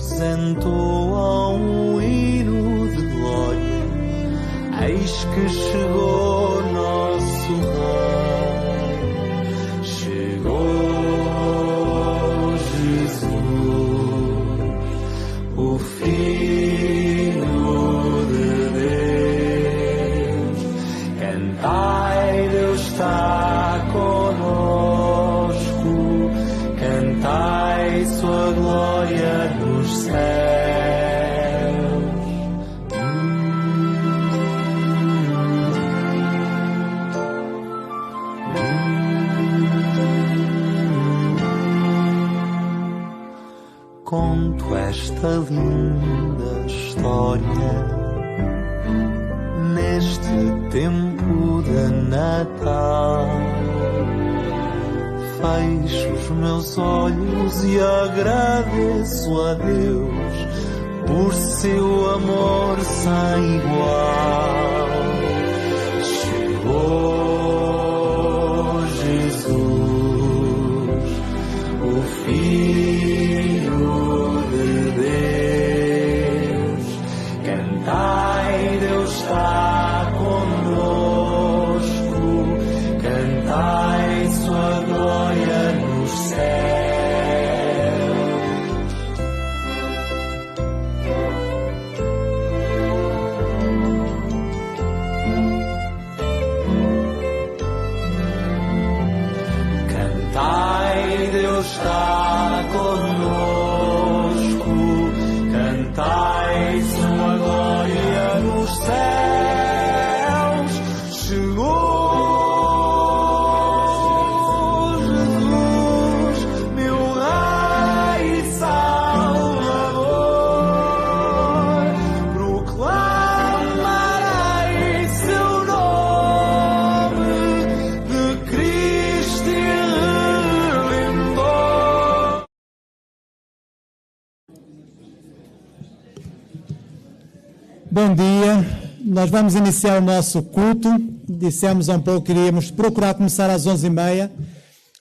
anjos entoam um hino de glória. Eis que chegou nosso Rei, chegou Jesus, o Filho de Deus. Cantai, Deus está conosco, cantai sua glória nos céus. Conto esta linda história neste tempo de Natal. Fecho os meus olhos e agradeço a Deus por seu amor sem igual. Chegou Jesus, o Filho de Deus. Cantai, Deus está conosco, cantai sua glória nos céus. Cantai, Deus está conosco, cantai sua glória nos céus. Chegou Jesus, meu Rei e Salvador. Proclamarei seu nome, de Cristo Redentor. Bom dia, nós vamos iniciar o nosso culto. Dissemos há um pouco que iríamos procurar começar às 11h30.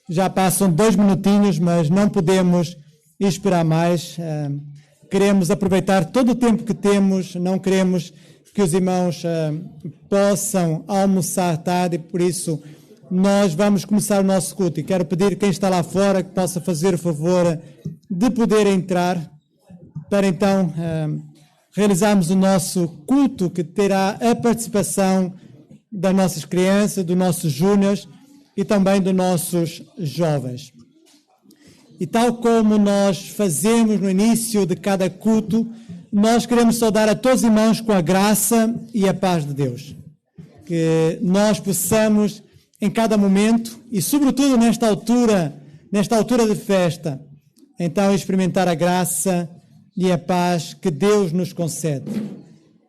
Já passam 2 minutinhos, mas não podemos esperar mais. Queremos aproveitar todo o tempo que temos, não queremos que os irmãos possam almoçar tarde, por isso nós vamos começar o nosso culto. E quero pedir quem está lá fora que possa fazer o favor de poder entrar, para então realizarmos o nosso culto, que terá a participação das nossas crianças, dos nossos júniores e também dos nossos jovens. E tal como nós fazemos no início de cada culto, nós queremos saudar a todos os irmãos com a graça e a paz de Deus. Que nós possamos, em cada momento, e sobretudo nesta altura de festa, então experimentar a graça e a paz que Deus nos concede.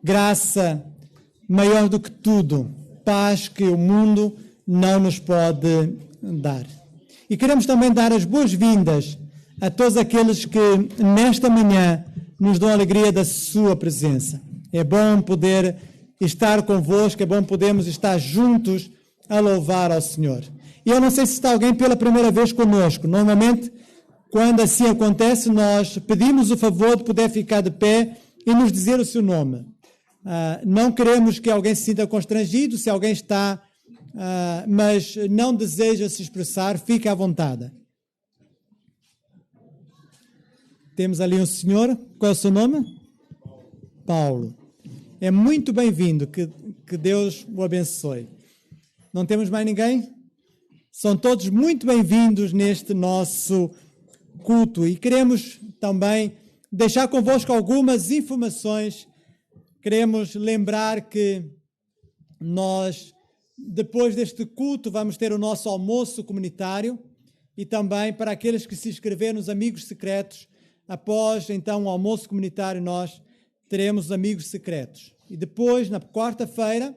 Graça maior do que tudo, paz que o mundo não nos pode dar. E queremos também dar as boas-vindas a todos aqueles que nesta manhã nos dão a alegria da sua presença. É bom poder estar convosco, é bom podermos estar juntos a louvar ao Senhor. E eu não sei se está alguém pela primeira vez conosco. Normalmente, quando assim acontece, nós pedimos o favor de poder ficar de pé e nos dizer o seu nome. Não queremos que alguém se sinta constrangido, se alguém está, mas não deseja se expressar, fique à vontade. Temos ali um senhor, qual é o seu nome? Paulo. É muito bem-vindo, que Deus o abençoe. Não temos mais ninguém? São todos muito bem-vindos neste nosso culto e queremos também deixar convosco algumas informações. Queremos lembrar que nós, depois deste culto, vamos ter o nosso almoço comunitário e também para aqueles que se inscreveram nos Amigos Secretos, após então o almoço comunitário nós teremos os Amigos Secretos. E depois, na quarta-feira,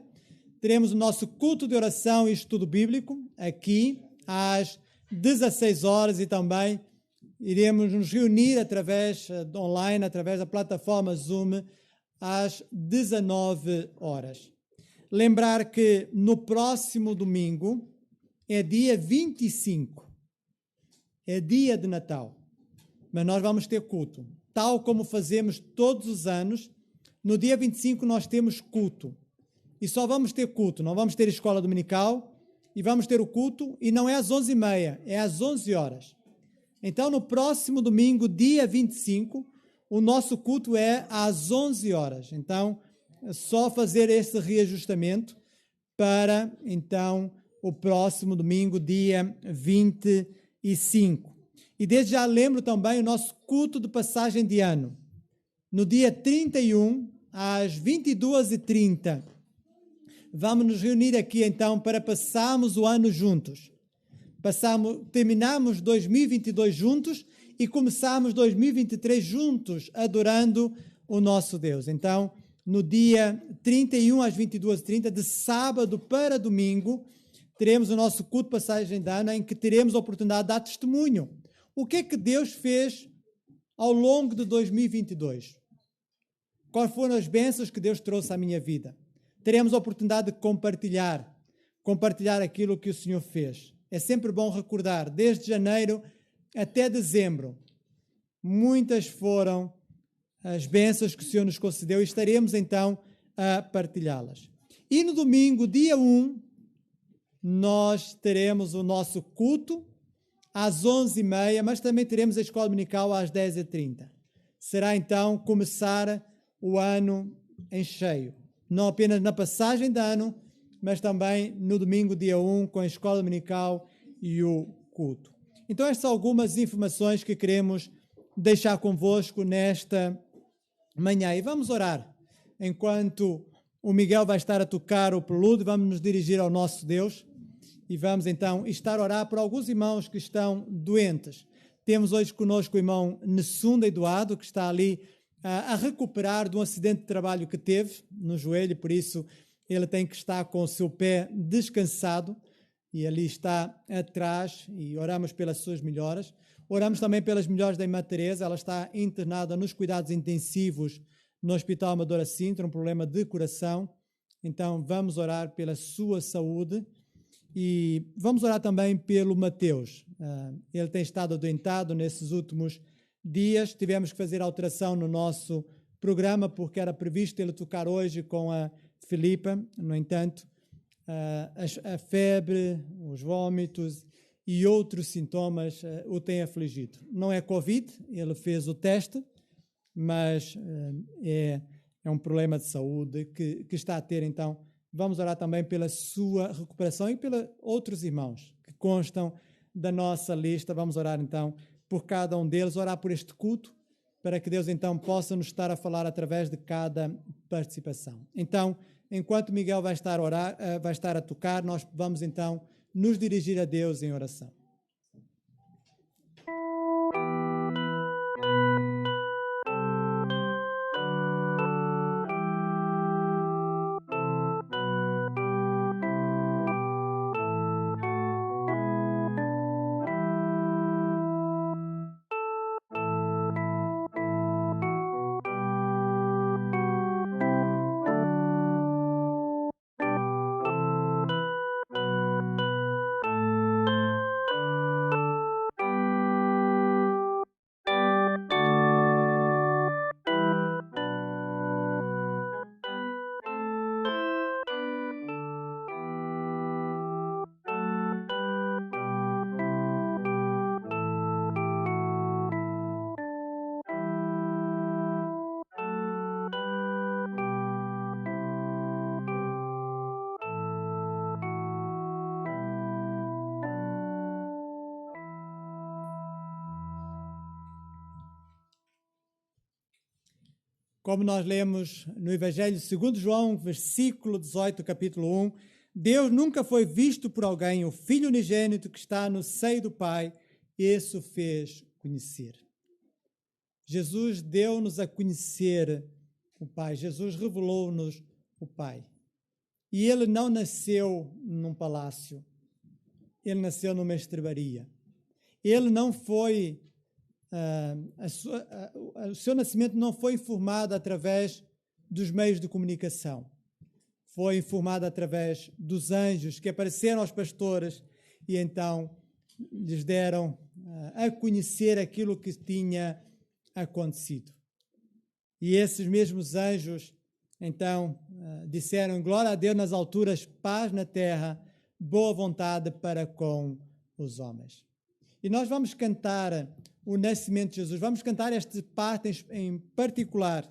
teremos o nosso culto de oração e estudo bíblico aqui às 16 horas e também iremos nos reunir online, através da plataforma Zoom, às 19 horas. Lembrar que no próximo domingo é dia 25, é dia de Natal, mas nós vamos ter culto. tal como fazemos todos os anos, no dia 25 nós temos culto. E só vamos ter culto, não vamos ter escola dominical, e vamos ter o culto, e não é às 11h30, é às 11 horas. Então, no próximo domingo, dia 25, o nosso culto é às 11 horas. Então, é só fazer esse reajustamento para, então, o próximo domingo, dia 25. E desde já lembro também o nosso culto de passagem de ano. No dia 31, às 22h30, vamos nos reunir aqui, então, para passarmos o ano juntos. Terminamos 2022 juntos e começamos 2023 juntos, adorando o nosso Deus. Então, no dia 31 às 22h30, de sábado para domingo, teremos o nosso culto de passagem de ano, em que teremos a oportunidade de dar testemunho. O que é que Deus fez ao longo de 2022? Quais foram as bênçãos que Deus trouxe à minha vida? Teremos a oportunidade de compartilhar aquilo que o Senhor fez. É sempre bom recordar, desde janeiro até dezembro, muitas foram as bênçãos que o Senhor nos concedeu e estaremos então a partilhá-las. E no domingo, dia 1, nós teremos o nosso culto às 11h30, mas também teremos a escola dominical às 10h30. Será então começar o ano em cheio. Não apenas na passagem de ano, mas também no domingo, dia 1, com a escola dominical e o culto. Então, estas são algumas informações que queremos deixar convosco nesta manhã. E vamos orar. Enquanto o Miguel vai estar a tocar o prelude, vamos nos dirigir ao nosso Deus e vamos então estar a orar por alguns irmãos que estão doentes. Temos hoje conosco o irmão Nessunda Eduardo, que está ali a recuperar de um acidente de trabalho que teve no joelho, por isso ele tem que estar com o seu pé descansado e ali está atrás e oramos pelas suas melhoras. Oramos também pelas melhoras da irmã Teresa, ela está internada nos cuidados intensivos no Hospital Amadora Sintra, um problema de coração, então vamos orar pela sua saúde e vamos orar também pelo Mateus. Ele tem estado adoentado nesses últimos dias, tivemos que fazer alteração no nosso programa porque era previsto ele tocar hoje com a Filipa, no entanto, a febre, os vômitos e outros sintomas o têm afligido. Não é Covid, ele fez o teste, mas é um problema de saúde que está a ter, então vamos orar também pela sua recuperação e pelos outros irmãos que constam da nossa lista, vamos orar então por cada um deles, orar por este culto, para que Deus então possa nos estar a falar através de cada participação. Então, enquanto Miguel vai estar a tocar, nós vamos então nos dirigir a Deus em oração. Como nós lemos no Evangelho segundo João, versículo 18, capítulo 1, Deus nunca foi visto por alguém, o Filho unigênito que está no seio do Pai, esse o fez conhecer. Jesus deu-nos a conhecer o Pai, Jesus revelou-nos o Pai. E ele não nasceu num palácio, ele nasceu numa estrebaria. Ele não foi... o seu nascimento não foi informado através dos meios de comunicação. Foi informado através dos anjos que apareceram aos pastores e então lhes deram a conhecer aquilo que tinha acontecido. E esses mesmos anjos, então, disseram: glória a Deus nas alturas, paz na terra, boa vontade para com os homens. E nós vamos cantar o nascimento de Jesus, vamos cantar esta parte em particular,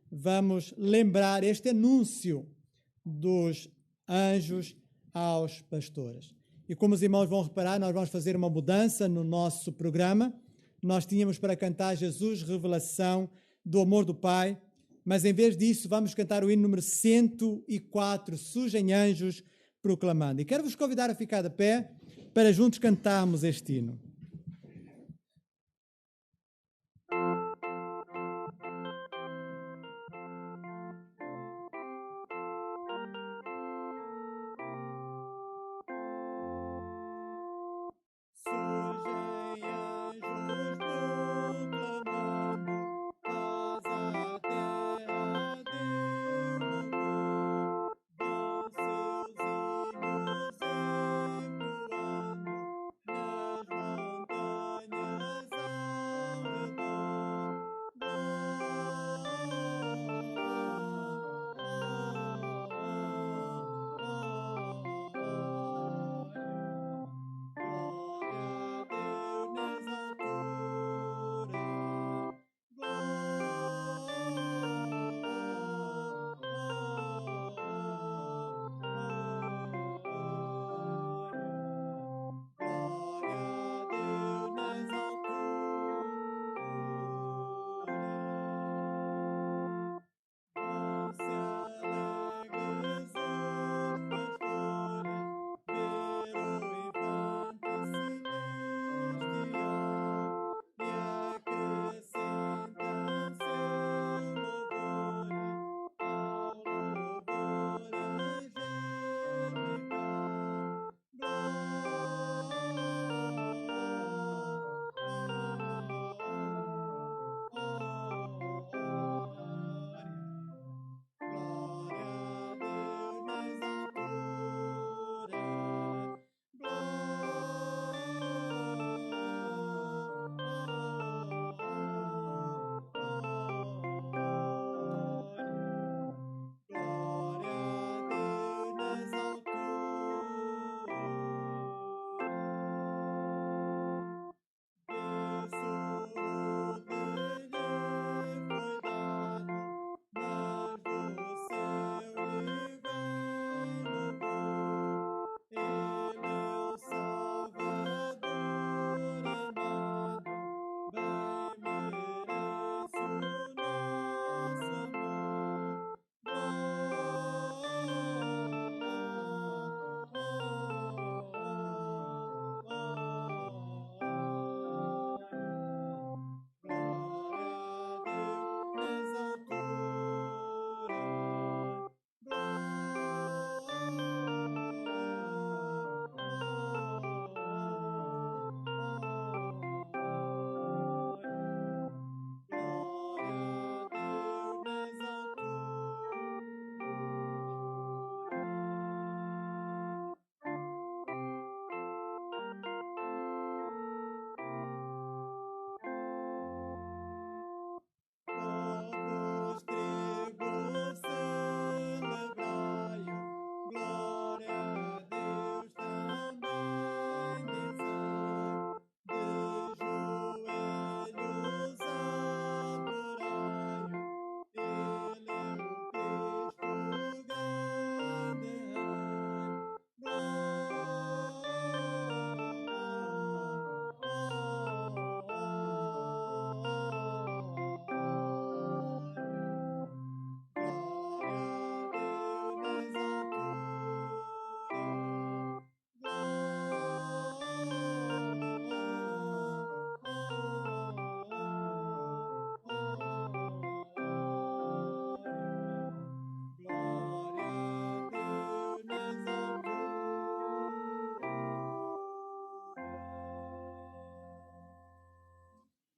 vamos lembrar este anúncio dos anjos aos pastores. E como os irmãos vão reparar, nós vamos fazer uma mudança no nosso programa. Nós tínhamos para cantar Jesus, revelação do amor do Pai, mas em vez disso vamos cantar o hino número 104, Surgem Anjos Proclamando. E quero vos convidar a ficar de pé para juntos cantarmos este hino.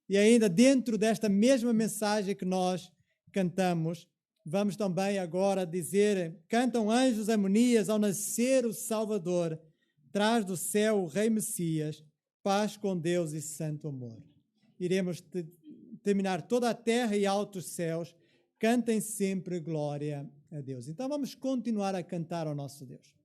E ainda dentro desta mesma mensagem que nós cantamos, vamos também agora dizer: cantam anjos harmonias ao nascer o Salvador, traz do céu o Rei Messias, paz com Deus e santo amor. Iremos terminar toda a terra e altos céus, cantem sempre glória a Deus. Então vamos continuar a cantar ao nosso Deus.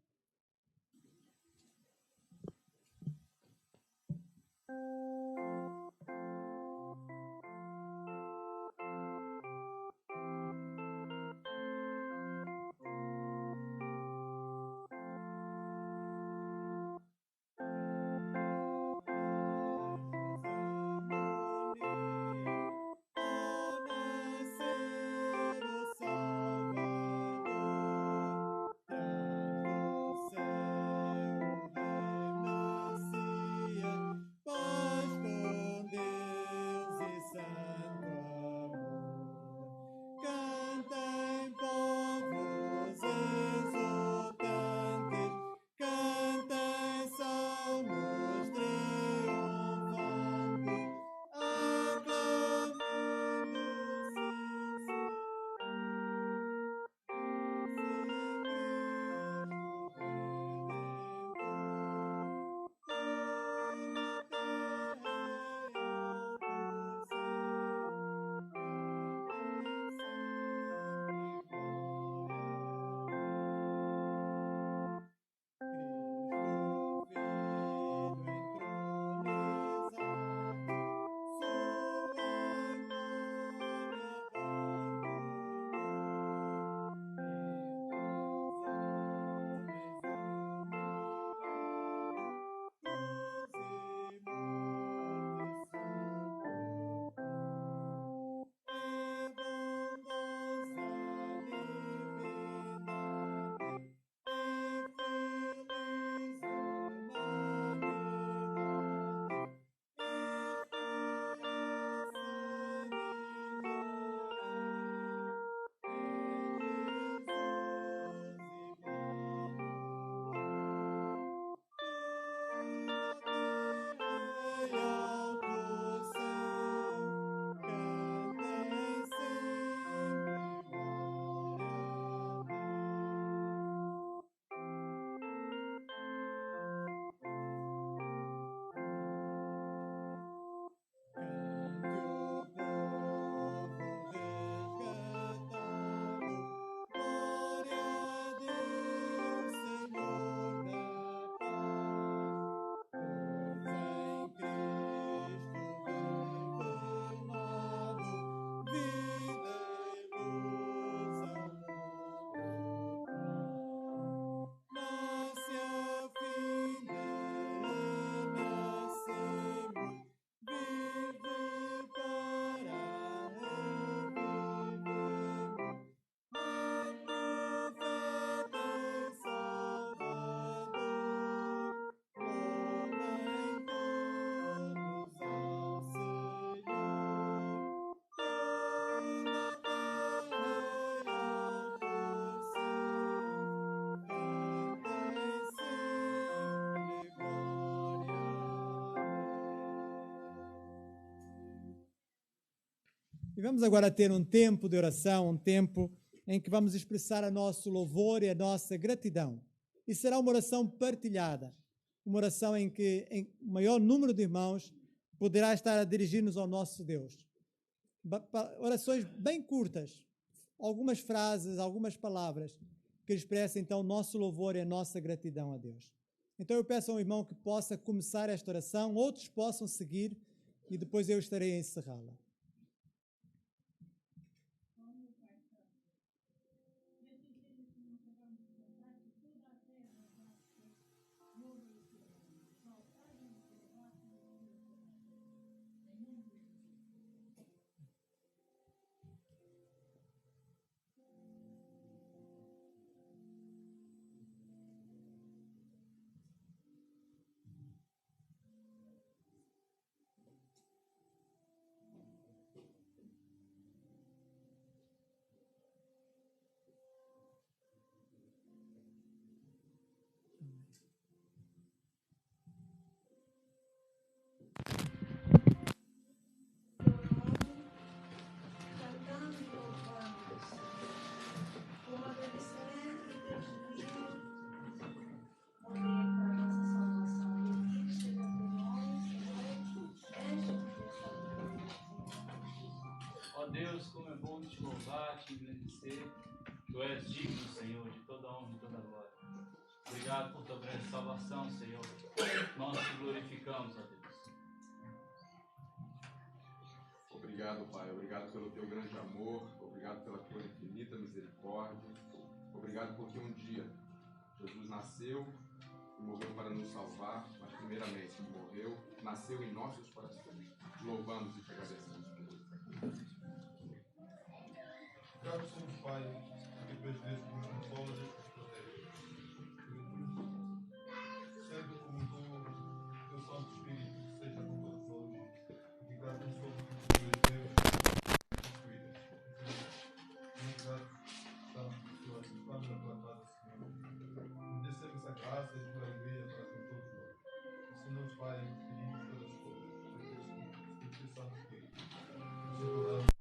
E vamos agora ter um tempo de oração, um tempo em que vamos expressar o nosso louvor e a nossa gratidão. E será uma oração partilhada, uma oração em que o maior número de irmãos poderá estar a dirigir-nos ao nosso Deus. Orações bem curtas, algumas frases, algumas palavras que expressem então o nosso louvor e a nossa gratidão a Deus. Então eu peço ao irmão que possa começar esta oração, outros possam seguir e depois eu estarei a encerrá-la. Deus, como é bom te louvar, te engrandecer. Tu és digno, Senhor, de toda honra e toda glória. Obrigado por tua grande salvação, Senhor. Nós te glorificamos, ó Deus. Obrigado, Pai. Obrigado pelo teu grande amor. Obrigado pela tua infinita misericórdia. Obrigado porque um dia Jesus nasceu e morreu para nos salvar, mas primeiramente morreu, nasceu em nossos corações. Te louvamos e te agradecemos por isso. Grato somos, Pai, porque tu és Deus que nos consola, Deus que nos protege. Sempre como teu Santo Espírito seja com todos nós. E grato somos porque tu és Deus que nos cuida. Muito grato estamos na tua casa, Senhor. Me dê sempre essa graça e a tua alegria para com todos nós. Senhor, Pai, pedimos todas as coisas. Espírito Santo Espírito. Nos adoramos.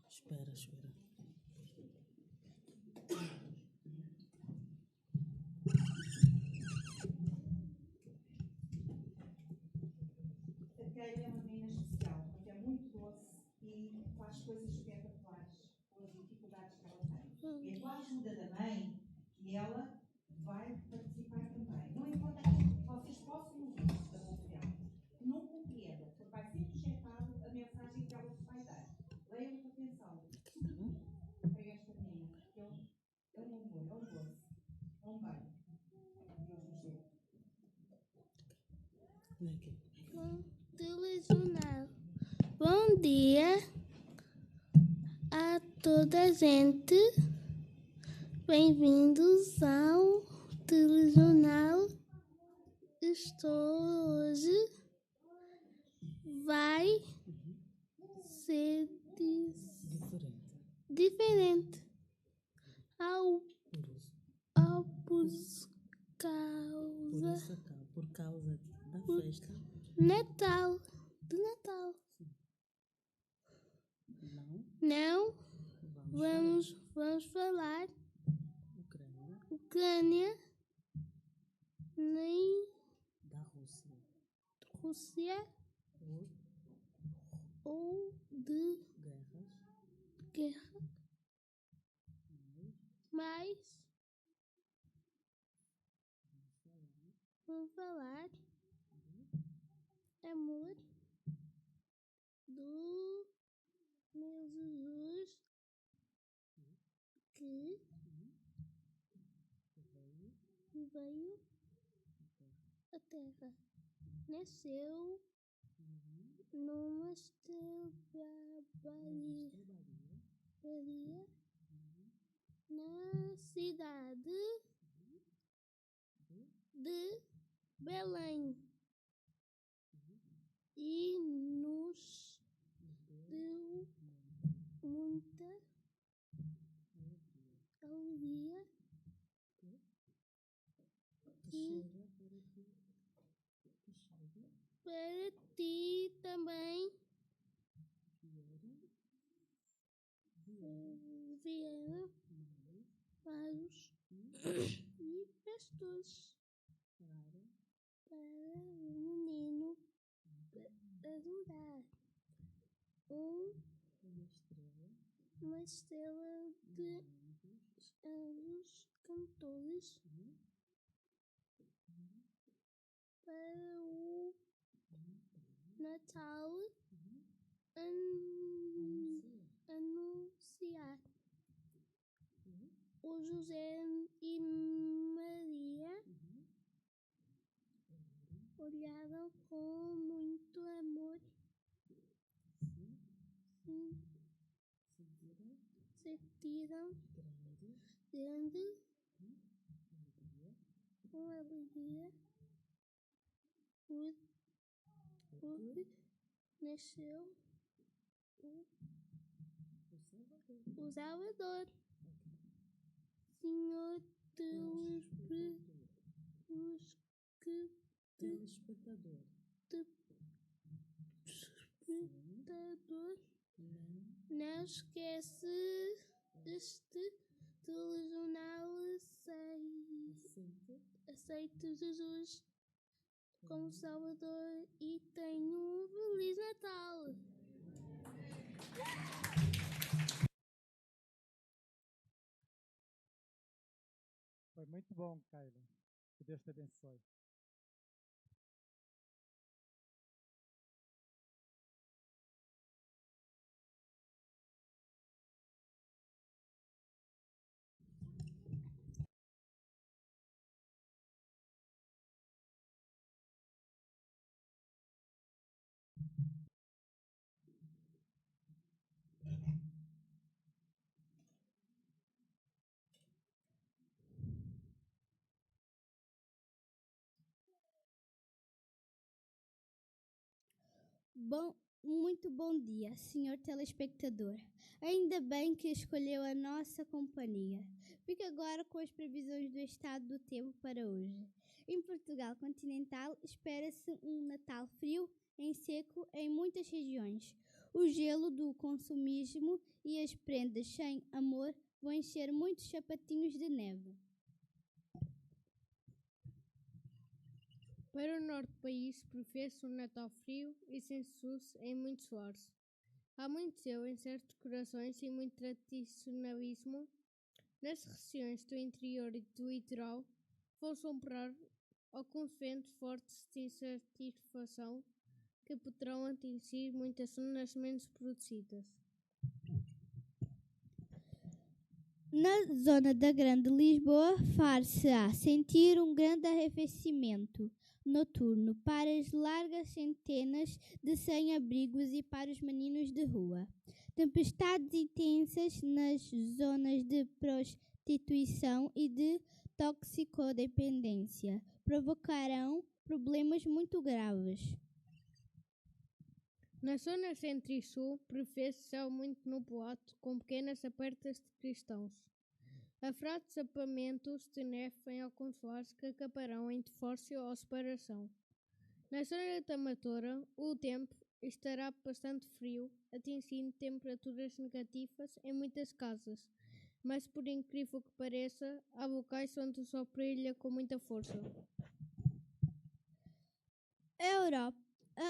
Espera, espera. A Keila é uma menina especial, porque é muito doce e faz coisas espetaculares com as dificuldades que ela tem. É com a ajuda da mãe que ela vai participar também. Não importa aquilo que vocês possam ouvir da boca dela, que não compreenda, porque vai ser projetado a mensagem que ela vos vai dar. Leiam com atenção, sobretudo para esta menina, que é um amor, é um doce, é um bem. Deus nos dê. Telejornal. Bom dia a toda a gente. Bem-vindos ao telejornal. Hoje vai ser diferente Por causa da festa. Natal. Do Natal. Não. Vamos falar Ucrânia nem Da Rússia ou de guerra. Mas vamos falar amor do meu Jesus que veio à Terra. Nasceu numa estrebaria na cidade de Belém e nos deu muita alegria para ti também vieram magos e pastores para o menino adorar uma estrela de anjos cantores para o Natal anunciar. O José e Maria olharam com muito amor. Sentiram grande alegria porque nasceu o Salvador. Senhor telespectador, não esquece este telejornal. Aceite Jesus como Salvador e tenha um Feliz Natal. Foi muito bom, Keila. Que Deus te abençoe. Muito bom dia, senhor telespectador. Ainda bem que escolheu a nossa companhia. Fique agora com as previsões do estado do tempo para hoje. Em Portugal continental, espera-se um Natal frio em seco em muitas regiões. O gelo do consumismo e as prendas sem amor vão encher muitos sapatinhos de neve. Para o norte do país, prefere-se um Natal frio e sem SUS em muitos lares. Há muito zelo em certos corações e muito tradicionalismo. Nas regiões do interior e do litoral, vão soprar alguns ventos fortes de insatisfação que poderão atingir muitas zonas menos produzidas. Na zona da Grande Lisboa, far-se-á sentir um grande arrefecimento noturno para as largas centenas de sem-abrigos e para os meninos de rua. Tempestades intensas nas zonas de prostituição e de toxicodependência provocarão problemas muito graves. Na zona centro e sul, prevê-se céu muito nublado, com pequenas apertas de cristãos. Haverá desabamentos de neve em alguns lares que acabarão em divórcio ou separação. Na zona da Amadora, o tempo estará bastante frio, atingindo temperaturas negativas em muitas casas, mas por incrível que pareça, há locais onde o sol brilha com muita força.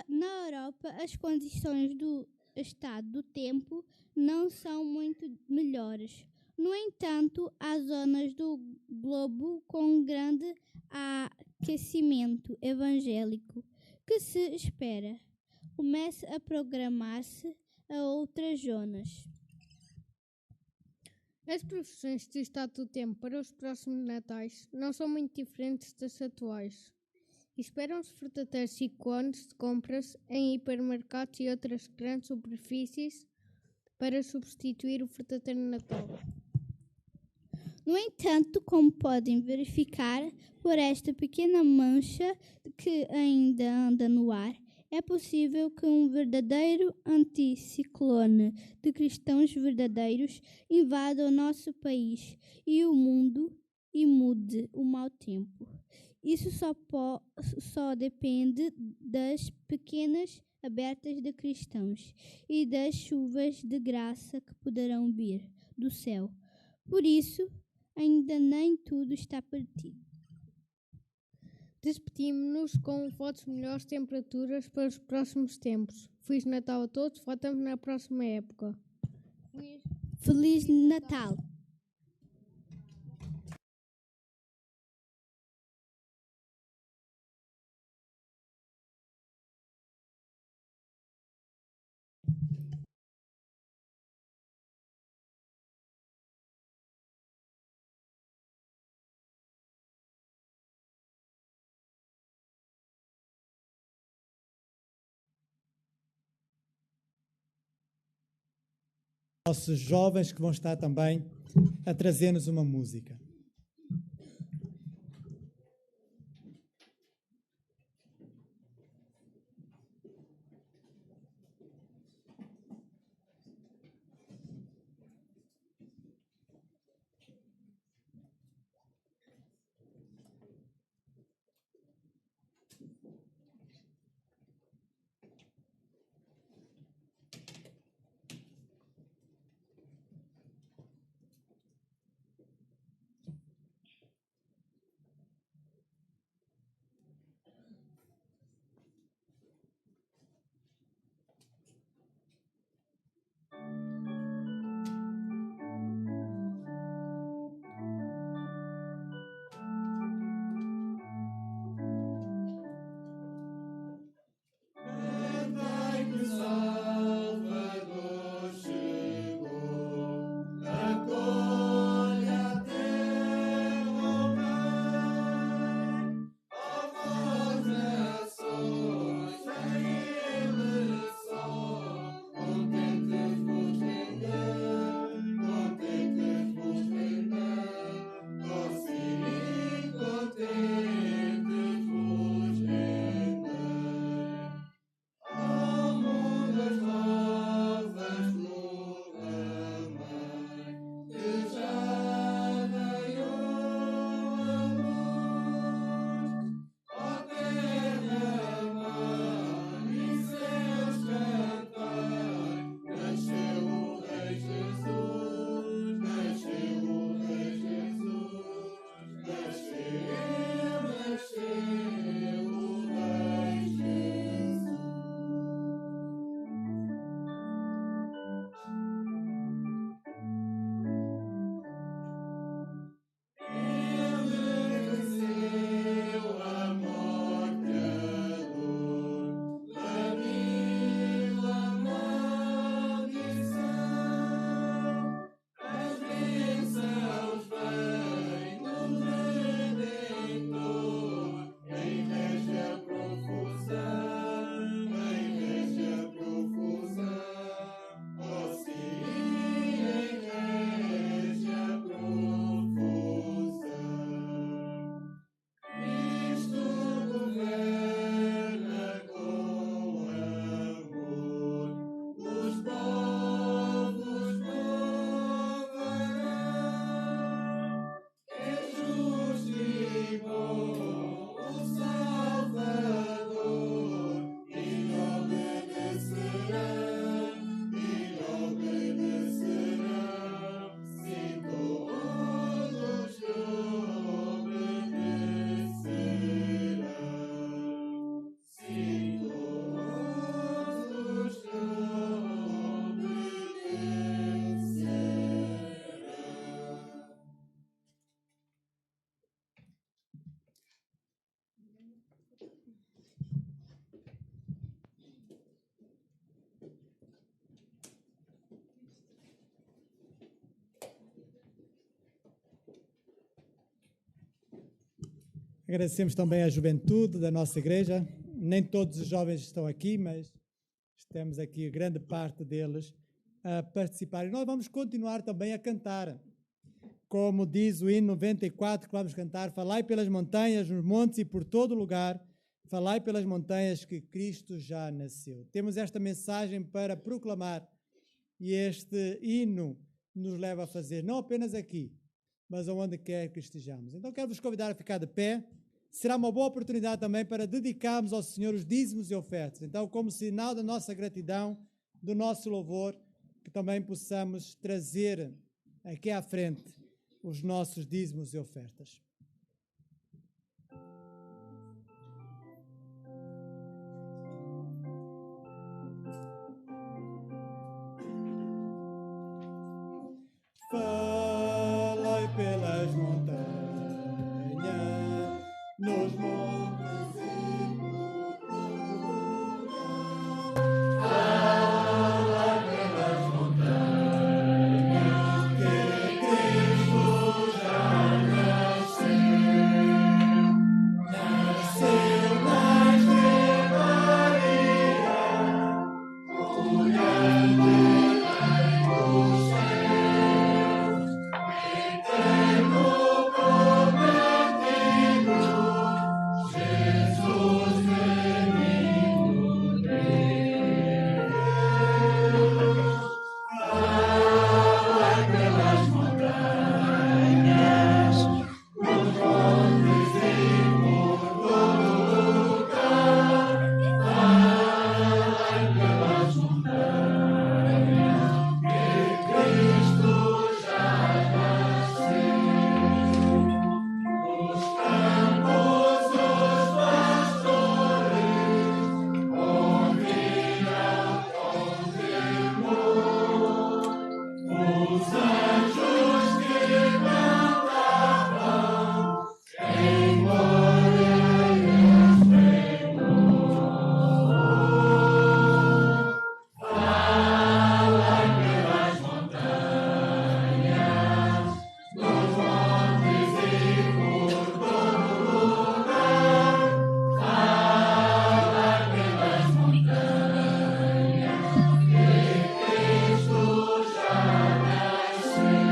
Na Europa, as condições do estado do tempo não são muito melhores. No entanto, há zonas do globo com grande aquecimento evangélico que se espera comece a programar-se a outras zonas. As previsões de estado do tempo para os próximos natais não são muito diferentes das atuais. Esperam-se verdadeiros ciclones de compras em hipermercados e outras grandes superfícies para substituir o verdadeiro Natal. No entanto, como podem verificar por esta pequena mancha que ainda anda no ar, é possível que um verdadeiro anticiclone de cristãos verdadeiros invada o nosso país e o mundo e mude o mau tempo. Isso só depende das pequenas abertas de cristãos e das chuvas de graça que poderão vir do céu. Por isso, ainda nem tudo está perdido. Despedimos-nos com votos de melhores temperaturas para os próximos tempos. Feliz Natal a todos, voltamos na próxima época. Feliz Natal! Nossos jovens que vão estar também a trazer-nos uma música. Agradecemos também a juventude da nossa igreja. Nem todos os jovens estão aqui, mas temos aqui grande parte deles a participar. E nós vamos continuar também a cantar. Como diz o hino 94 que vamos cantar, falai pelas montanhas, nos montes e por todo lugar, falai pelas montanhas que Cristo já nasceu. Temos esta mensagem para proclamar e este hino nos leva a fazer, não apenas aqui, mas aonde quer que estejamos. Então quero vos convidar a ficar de pé. Será uma boa oportunidade também para dedicarmos ao Senhor os dízimos e ofertas. Então, como sinal da nossa gratidão, do nosso louvor, que também possamos trazer aqui à frente os nossos dízimos e ofertas. Falai pelas montanhas, nos montes e por todo lugar. Falai pelas montanhas, que Cristo já nasceu. Nasceu nas de Maria, o grande Rei dos céus, eterno prometido, Jesus menino Deus. Falai pelas montanhas, nos montes e por todo lugar. Falai pelas montanhas, que Cristo já nasceu. Nos campos os pastores ouvirão com temor os anjos que cantavam em glória e esplendor. Falai pelas montanhas, nos montes e por todo lugar. Falai pelas montanhas, que Cristo já nasceu.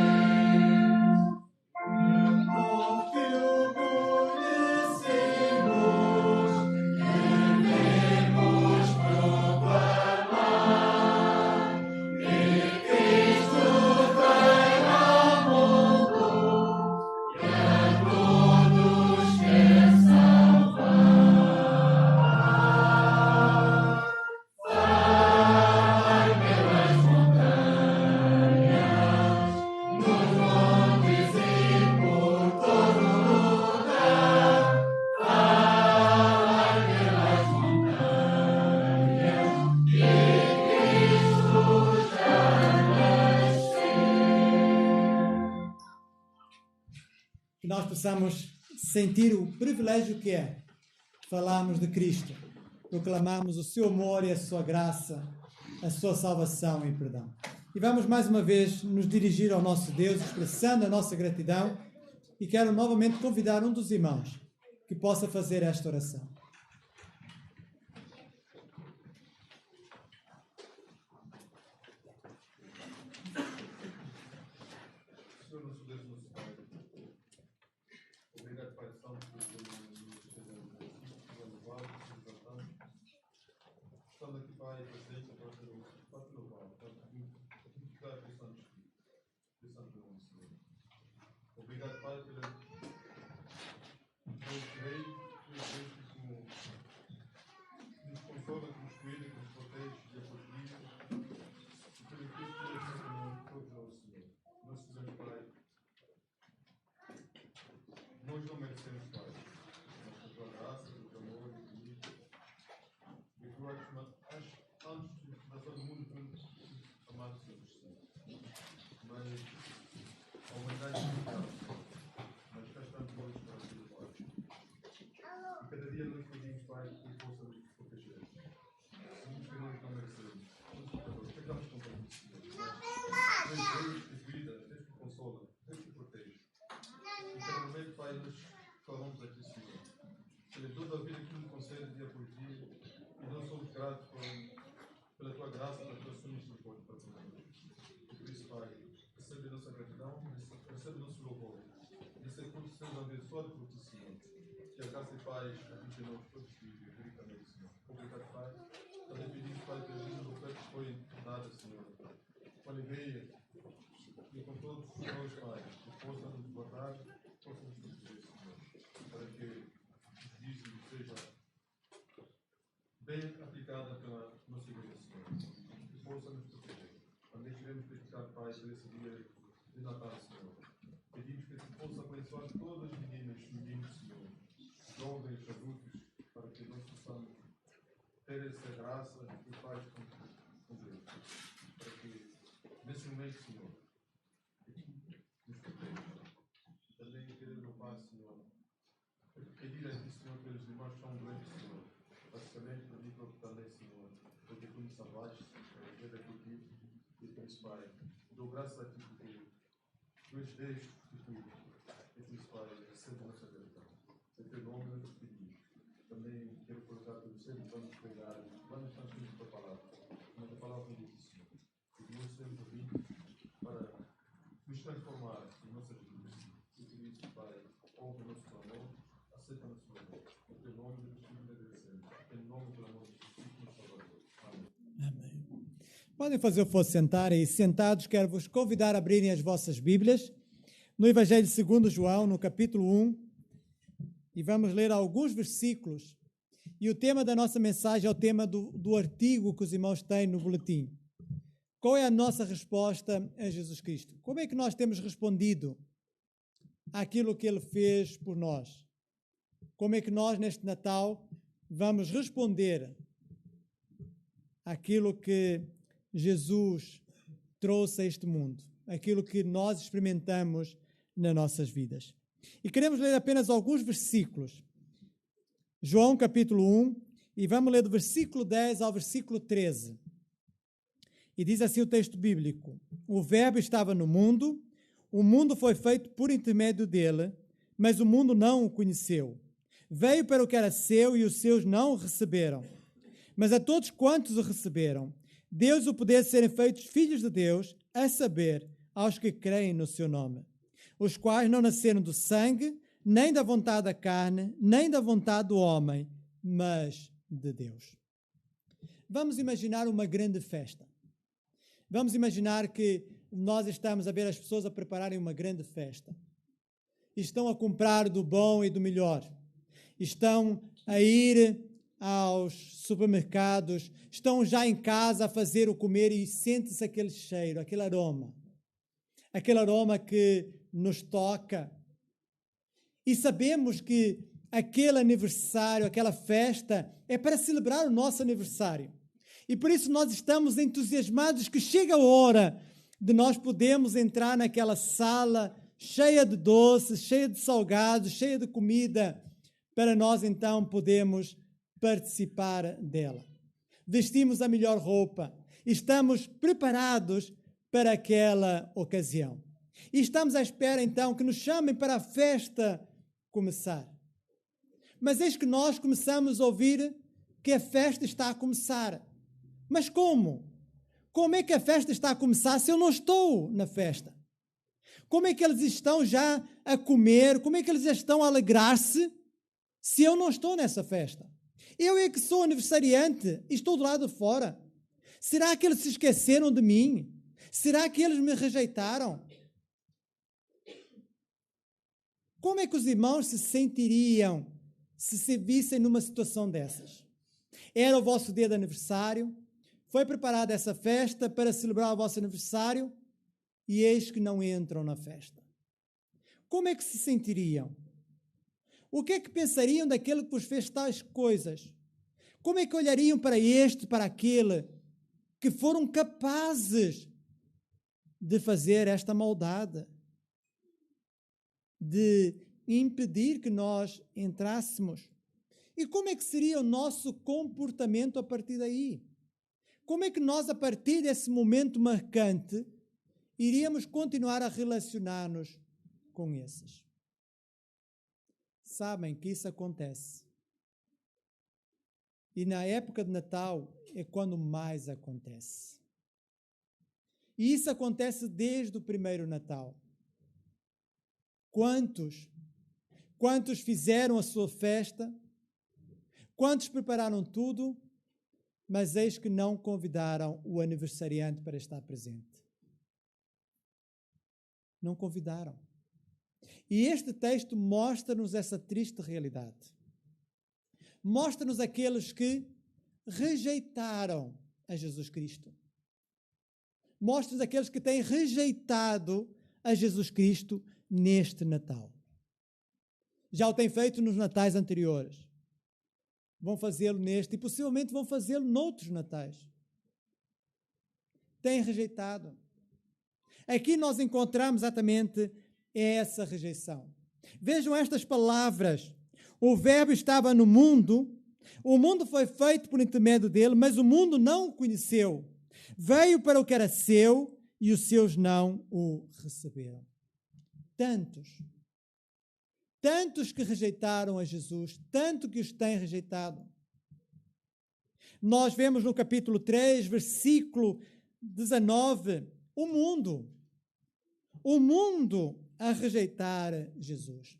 Porque o conhecemos, devemos proclamar que Cristo veio ao mundo e a todos quer salvar. Falai pelas montanhas, nos montes e por todo lugar. Falai pelas montanhas, que Cristo já nasceu. Que nós possamos sentir o privilégio que é falarmos de Cristo, proclamarmos o seu amor e a sua graça, a sua salvação e perdão. E vamos mais uma vez nos dirigir ao nosso Deus, expressando a nossa gratidão, e quero novamente convidar um dos irmãos que possa fazer esta oração. Senhor, nosso Deus, nosso Pai, obrigado, Pai Santo, por louvado, por exaltado. Estando aqui, Pai, presente para te louvar, para te glorificar, Pai Santo, nome, Senhor. Obrigado, Pai, pelo Rei, pelo Deus que nos consola, que nos cuida, que nos protege dia por dia. E pelo Cristo que é sempre nome de todos nós, Senhor. Nós fizemos, Pai. Nós não merecemos, Pai, mas com a tua graça, com o teu amor infinito, e tu antes da fundação do mundo, tu amaste sempre, Senhor. Mas a humanidade não sabe, mas cá estamos hoje para te louvar. E cada dia nós pedimos, Pai, que tu possas nos proteger. Sabemos que nós não merecemos. Somos pecadores, pecamos contra ti, Senhor. Tu és Deus que cuida, Deus que consola, Deus que protege. E cada momento, Pai, nós clamamos a ti, Senhor. dia após dia, e nós somos gratos pela tua graça, pela tua sua misericórdia para conosco. E por isso, Pai, recebe a nossa gratidão, recebe o nosso louvor. Esse culto seja abençoado por ti, Senhor. Que a graça e paz atinja nós todos que ricamente, Senhor. Obrigado, Pai. Também pedimos, Pai, que a vida do Pai que foi dada, Senhor. Com alegria e com todos nós, Pai, que possa nos guardar, possa nos proteger, Senhor. Para que os dízimos seja bem aplicada pela nossa igreja, Senhor. Que possa nos proteger. Também queremos dedicar, Pai, por esse dia de Natal, Senhor. Pedimos que tu possa abençoar todas as meninas e meninos, Senhor, jovens, adultos, para que nós possamos ter essa graça e paz com Deus. Para que, nesse momento, Senhor, nos proteja. Também queremos louvar, Senhor, pedir a ti, Senhor, pelos irmãos que são doentes, Senhor. Basicamente, pedir para que também, Senhor, porque tu me salvaste, ver aqui contigo, e por isso, Pai, dou graças a ti, porque tu és Deus que cuida. E por isso, Pai, recebe a nossa gratidão. Em teu nome, eu te pedi. Também quero colocar que vocês vamos pegar, vamos transmitir a tua palavra. Mas a palavra diz, Senhor, que nós temos ouvido para nos transformar em nossas vidas. E por isso, Pai, ouve o nosso clamor, aceita o nosso clamor. Em teu nome, eu te agradecemos. Em nome do amor de Jesus, nosso Salvador. Amém. Amém. Podem fazer o fosse sentar e sentados, quero vos convidar a abrirem as vossas Bíblias no Evangelho segundo João, no capítulo 1, e vamos ler alguns versículos. E o tema da nossa mensagem é o tema do artigo que os irmãos têm no boletim. Qual é a nossa resposta a Jesus Cristo? Como é que nós temos respondido àquilo que Ele fez por nós? Como é que nós, neste Natal, vamos responder àquilo que Jesus trouxe a este mundo, aquilo que nós experimentamos nas nossas vidas? E queremos ler apenas alguns versículos. João capítulo 1, e vamos ler do versículo 10 ao versículo 13. E diz assim o texto bíblico: o verbo estava no mundo, o mundo foi feito por intermédio dele, mas o mundo não o conheceu. Veio para o que era seu e os seus não o receberam. Mas a todos quantos o receberam, deu-lhes o poder de serem feitos filhos de Deus, a saber, aos que creem no seu nome, os quais não nasceram do sangue, nem da vontade da carne, nem da vontade do homem, mas de Deus. Vamos imaginar uma grande festa. Vamos imaginar que nós estamos a ver as pessoas a prepararem uma grande festa. Estão a comprar do bom e do melhor. Estão a ir aos supermercados, estão já em casa a fazer o comer e sente-se aquele cheiro, aquele aroma que nos toca. E sabemos que aquele aniversário, aquela festa é para celebrar o nosso aniversário. E por isso nós estamos entusiasmados que chega a hora de nós podermos entrar naquela sala cheia de doces, cheia de salgados, cheia de comida, para nós então podermos participar dela. Vestimos a melhor roupa, estamos preparados para aquela ocasião. E estamos à espera então que nos chamem para a festa começar. Mas eis que nós começamos a ouvir que a festa está a começar. Mas como? Como é que a festa está a começar se eu não estou na festa? Como é que eles estão já a comer? Como é que eles já estão a alegrar-se se eu não estou nessa festa? Eu é que sou aniversariante e estou do lado de fora. Será que eles se esqueceram de mim? Será que eles me rejeitaram? Como é que os irmãos se sentiriam se se vissem numa situação dessas? Era o vosso dia de aniversário, foi preparada essa festa para celebrar o vosso aniversário e eis que não entram na festa. Como é que se sentiriam? O que é que pensariam daquele que vos fez tais coisas? Como é que olhariam para este, para aquele, que foram capazes de fazer esta maldade? De impedir que nós entrássemos? E como é que seria o nosso comportamento a partir daí? Como é que nós, a partir desse momento marcante, iríamos continuar a relacionar-nos com esses? Sabem que isso acontece. E na época de Natal é quando mais acontece. E isso acontece desde o primeiro Natal. Quantos fizeram a sua festa? Quantos prepararam tudo? Mas eis que não convidaram o aniversariante para estar presente. Não convidaram. E este texto mostra-nos essa triste realidade. Mostra-nos aqueles que rejeitaram a Jesus Cristo. Mostra-nos aqueles que têm rejeitado a Jesus Cristo neste Natal. Já o têm feito nos natais anteriores. Vão fazê-lo neste e possivelmente vão fazê-lo noutros natais. Têm rejeitado. Aqui nós encontramos exatamente essa rejeição. Vejam estas palavras. O Verbo estava no mundo, o mundo foi feito por intermédio dele, mas o mundo não o conheceu. Veio para o que era seu e os seus não o receberam. Tantos que rejeitaram a Jesus, tanto que os têm rejeitado. Nós vemos no capítulo 3, versículo 19, o mundo a rejeitar Jesus.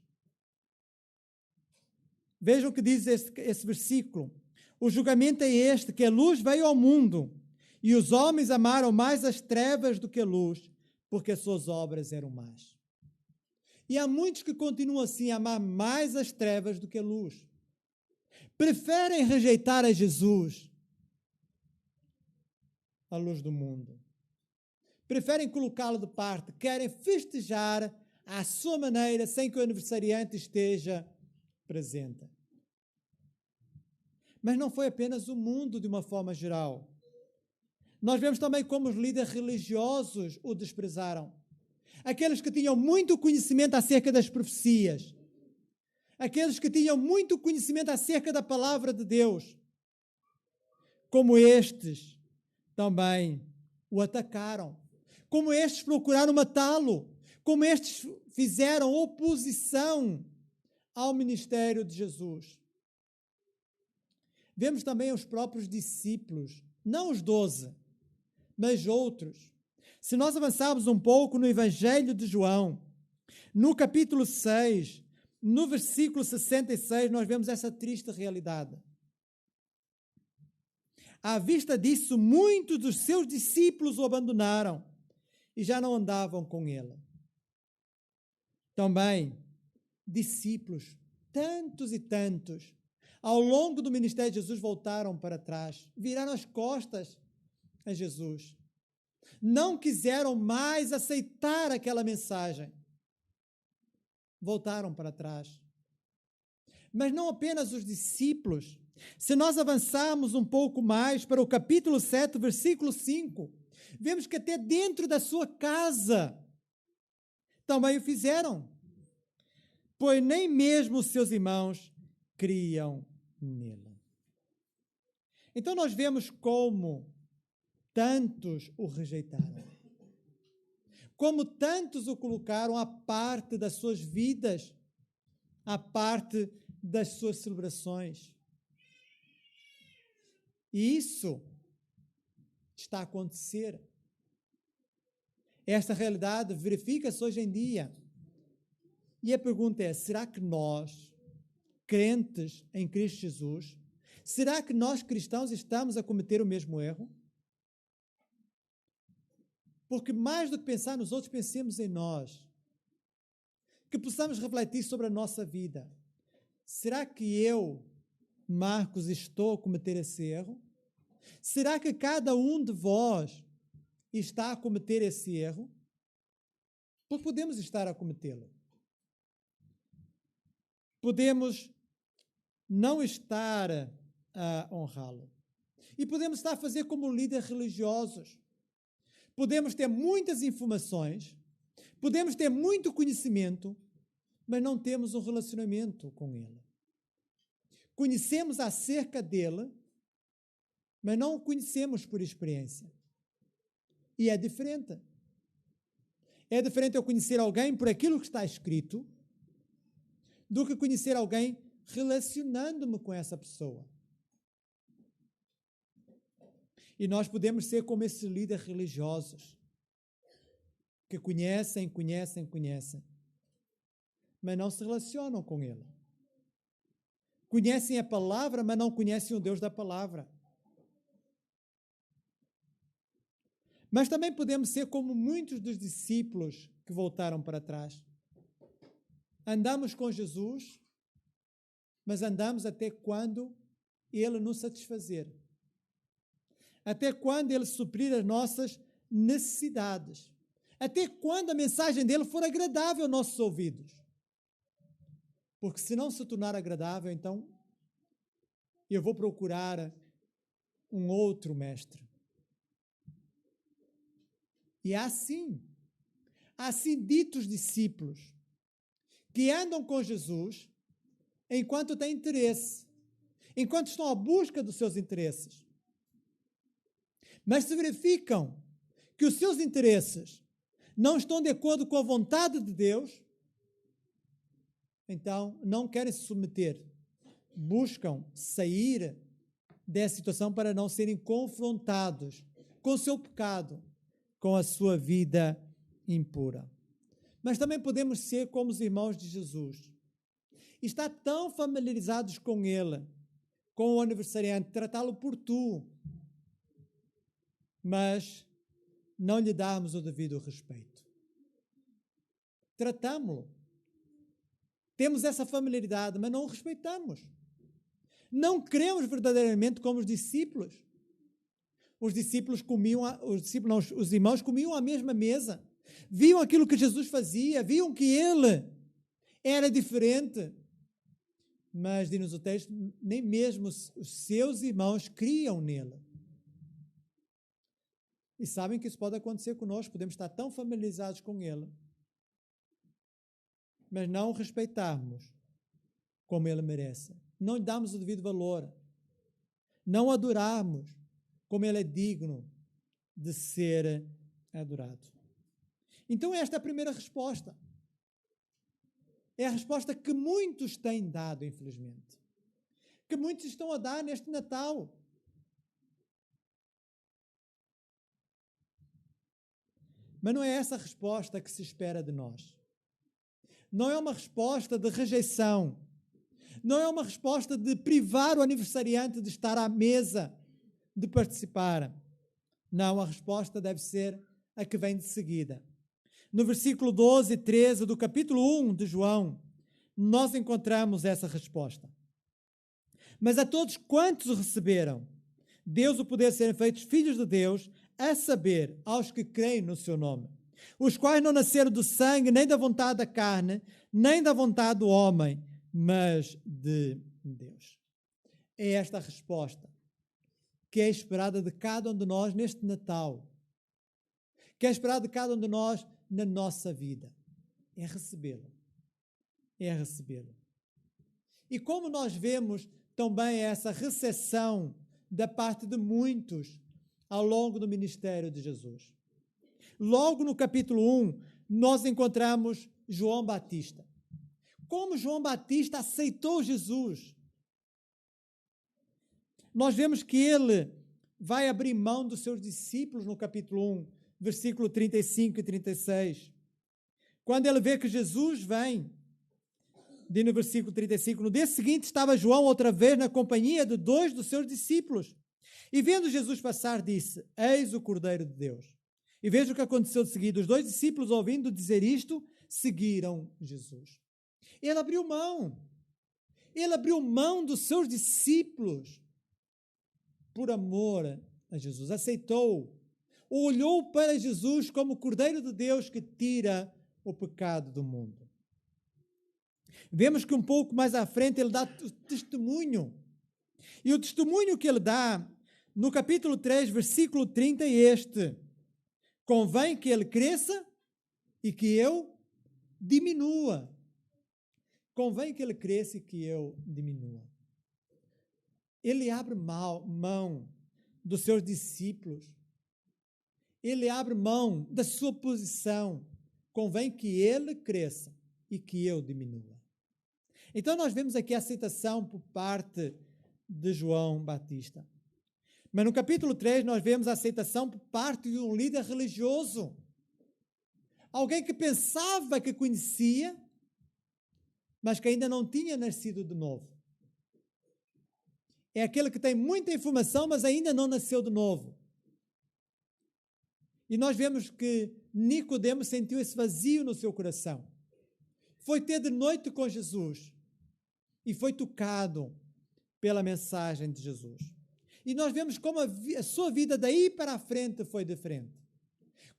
Vejam o que diz esse versículo. O julgamento é este, que a luz veio ao mundo, e os homens amaram mais as trevas do que a luz, porque as suas obras eram más. E há muitos que continuam assim a amar mais as trevas do que a luz. Preferem rejeitar a Jesus, a luz do mundo. Preferem colocá-lo de parte, querem festejar à sua maneira, sem que o aniversariante esteja presente. Mas não foi apenas o mundo de uma forma geral. Nós vemos também como os líderes religiosos o desprezaram. Aqueles que tinham muito conhecimento acerca das profecias. Aqueles que tinham muito conhecimento acerca da palavra de Deus. Como estes também o atacaram. Como estes procuraram matá-lo. Como estes fizeram oposição ao ministério de Jesus. Vemos também os próprios discípulos, não os 12, mas outros. Se nós avançarmos um pouco no Evangelho de João, no capítulo 6, no versículo 66, nós vemos essa triste realidade. À vista disso, muitos dos seus discípulos o abandonaram e já não andavam com ele. Também, discípulos, tantos e tantos, ao longo do ministério de Jesus, voltaram para trás, viraram as costas a Jesus. Não quiseram mais aceitar aquela mensagem. Voltaram para trás. Mas não apenas os discípulos. Se nós avançarmos um pouco mais para o capítulo 7, versículo 5, vemos que até dentro da sua casa também o fizeram. Pois nem mesmo os seus irmãos criam nele. Então nós vemos como tantos o rejeitaram. Como tantos o colocaram à parte das suas vidas, à parte das suas celebrações. E isso está a acontecer. Esta realidade verifica-se hoje em dia. E a pergunta é, será que nós, crentes em Cristo Jesus, será que nós cristãos estamos a cometer o mesmo erro? Porque mais do que pensar nos outros, pensemos em nós. Que possamos refletir sobre a nossa vida. Será que eu, Marcos, estou a cometer esse erro? Será que cada um de vós está a cometer esse erro? Porque podemos estar a cometê-lo. Podemos não estar a honrá-lo. E podemos estar a fazer como líderes religiosos. Podemos ter muitas informações, podemos ter muito conhecimento, mas não temos um relacionamento com ele. Conhecemos acerca dele, mas não o conhecemos por experiência. E é diferente. É diferente eu conhecer alguém por aquilo que está escrito, do que conhecer alguém relacionando-me com essa pessoa. E nós podemos ser como esses líderes religiosos que conhecem, mas não se relacionam com Ele. Conhecem a palavra, mas não conhecem o Deus da palavra. Mas também podemos ser como muitos dos discípulos que voltaram para trás. Andamos com Jesus, mas andamos até quando Ele nos satisfazer. Até quando Ele suprir as nossas necessidades. Até quando a mensagem dele for agradável aos nossos ouvidos. Porque se não se tornar agradável, então eu vou procurar um outro mestre. E há assim ditos discípulos que andam com Jesus enquanto têm interesse, enquanto estão à busca dos seus interesses. Mas se verificam que os seus interesses não estão de acordo com a vontade de Deus, então não querem se submeter, buscam sair dessa situação para não serem confrontados com o seu pecado, com a sua vida impura. Mas também podemos ser como os irmãos de Jesus. Estar tão familiarizados com ele, com o aniversariante, tratá-lo por tu, mas não lhe darmos o devido respeito. Tratamo-lo. Temos essa familiaridade, mas não o respeitamos. Não cremos verdadeiramente como os discípulos. Os irmãos comiam à mesma mesa. Viam aquilo que Jesus fazia, viam que ele era diferente. Mas, diz-nos o texto, nem mesmo os seus irmãos criam nele. E sabem que isso pode acontecer conosco, podemos estar tão familiarizados com ele, mas não o respeitarmos como ele merece. Não lhe damos o devido valor. Não adorarmos como ele é digno de ser adorado. Então esta é a primeira resposta. É a resposta que muitos têm dado, infelizmente. Que muitos estão a dar neste Natal. Mas não é essa a resposta que se espera de nós. Não é uma resposta de rejeição. Não é uma resposta de privar o aniversariante de estar à mesa, de participar. Não, a resposta deve ser a que vem de seguida. No versículo 12 e 13 do capítulo 1 de João, nós encontramos essa resposta. Mas a todos quantos o receberam, Deus o poder serem feitos filhos de Deus, a saber, aos que creem no seu nome, os quais não nasceram do sangue, nem da vontade da carne, nem da vontade do homem, mas de Deus. É esta a resposta que é esperada de cada um de nós neste Natal, que é esperada de cada um de nós na nossa vida. É recebê-lo. É recebê-lo. E como nós vemos também essa recepção da parte de muitos ao longo do ministério de Jesus. Logo no capítulo 1, nós encontramos João Batista. Como João Batista aceitou Jesus. Nós vemos que ele vai abrir mão dos seus discípulos no capítulo 1, versículo 35 e 36. Quando ele vê que Jesus vem, diz no versículo 35, no dia seguinte estava João outra vez na companhia de 2 dos seus discípulos. E vendo Jesus passar, disse: Eis o Cordeiro de Deus. E veja o que aconteceu de seguida. Os 2 discípulos, ouvindo dizer isto, seguiram Jesus. Ele abriu mão. Ele abriu mão dos seus discípulos por amor a Jesus. Aceitou. Olhou para Jesus como o Cordeiro de Deus que tira o pecado do mundo. Vemos que um pouco mais à frente ele dá testemunho. E o testemunho que ele dá no capítulo 3, versículo 30 é este: convém que ele cresça e que eu diminua. Convém que ele cresça e que eu diminua. Ele abre mão dos seus discípulos. Ele abre mão da sua posição. Convém que ele cresça e que eu diminua. Então nós vemos aqui a aceitação por parte de João Batista. Mas no capítulo 3 nós vemos a aceitação por parte de um líder religioso. Alguém que pensava que conhecia, mas que ainda não tinha nascido de novo. É aquele que tem muita informação, mas ainda não nasceu de novo. E nós vemos que Nicodemo sentiu esse vazio no seu coração. Foi ter de noite com Jesus e foi tocado pela mensagem de Jesus. E nós vemos como a sua vida daí para a frente foi diferente.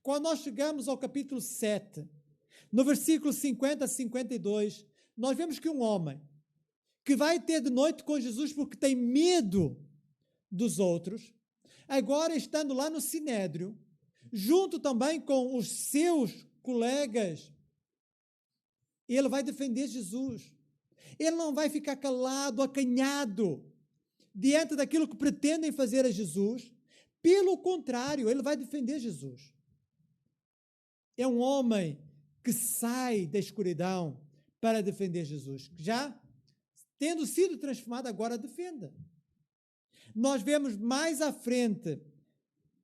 Quando nós chegamos ao capítulo 7, no versículo 50 a 52, nós vemos que um homem que vai ter de noite com Jesus porque tem medo dos outros, agora estando lá no Sinédrio, junto também com os seus colegas, ele vai defender Jesus. Ele não vai ficar calado, acanhado, diante daquilo que pretendem fazer a Jesus. Pelo contrário, ele vai defender Jesus. É um homem que sai da escuridão para defender Jesus. Já tendo sido transformado, agora defenda. Nós vemos mais à frente,